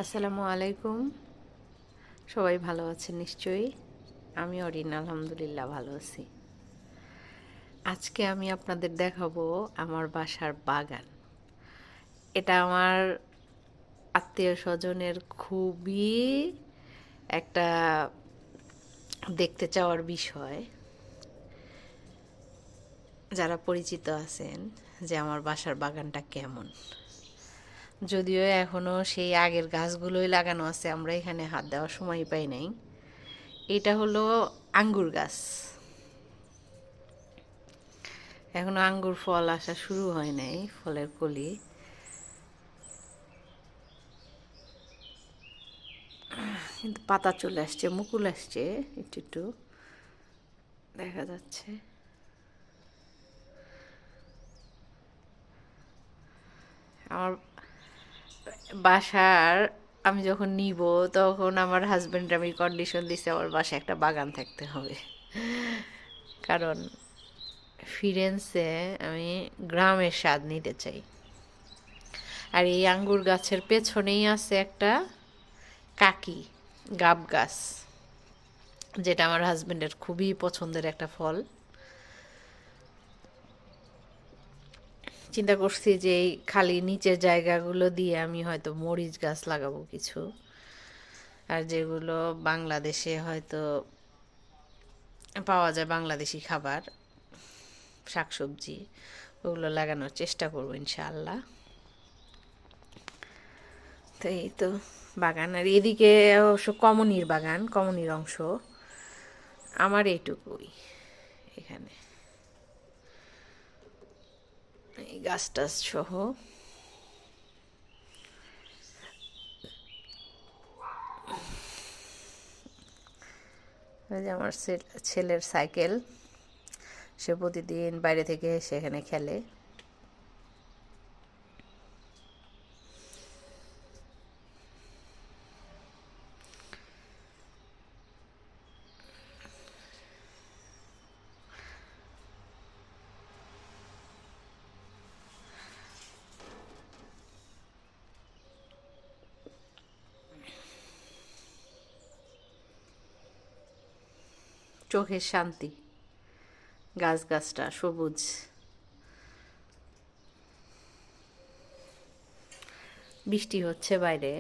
আসসালামু আলাইকুম। সবাই ভালো আছেন নিশ্চয়ই। আমি অরিন আলহামদুলিল্লাহ ভালো আছি। আজকে আমি আপনাদের দেখাবো আমার বাসার বাগান। এটা আমার আত্মীয় স্বজনের খুবই একটা দেখতে চাওয়ার বিষয়। যারা পরিচিত আছেন যে আমার বাসার বাগানটা কেমন। যদিও এখনো সেই আগের গাছগুলোই লাগানো আছে, আমরা এখানে হাত দেওয়ার সময় পাই নাই। এটা হলো আঙ্গুর গাছ। এখনো আঙ্গুর ফল আসা শুরু হয় নাই, ফলের কলি। কিন্তু পাতা চলে আসছে, মুকুল আসছে, একটু একটু দেখা যাচ্ছে। আমার বাসার আমি যখন নিব তখন আমার হাজব্যান্ড আমি কন্ডিশন দিছে আমার বাসায় একটা বাগান থাকতে হবে, কারণ ফিরেন্সে আমি গ্রামের স্বাদ নিতে চাই। আর এই আঙ্গুর গাছের পেছনেই আছে একটা কাকি গাব গাছ, যেটা আমার হাজব্যান্ডের খুবই পছন্দের একটা ফল। চিন্তা করছি যে এই খালি নিচের জায়গাগুলো দিয়ে আমি হয়তো মরিচ গাছ লাগাবো কিছু, আর যেগুলো বাংলাদেশে হয়তো পাওয়া যায় বাংলাদেশি খাবার, শাকসবজি, ওগুলো লাগানোর চেষ্টা করবো ইনশাআল্লাহ। তো এই তো বাগান। আর এদিকে অবশ্য কমনির বাগান, কমনির অংশ আমার এইটুকুই। এখানে এই গাছ টাছ সহ ওই যে আমার ছেলের সাইকেল, সে প্রতিদিন বাইরে থেকে এসে এখানে খেলে। চোখের শান্তি, গাছটা সবুজ। বৃষ্টি হচ্ছে বাইরে।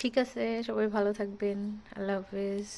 ঠিক আছে, সবাই ভালো থাকবেন। আল্লাহ হাফেজ।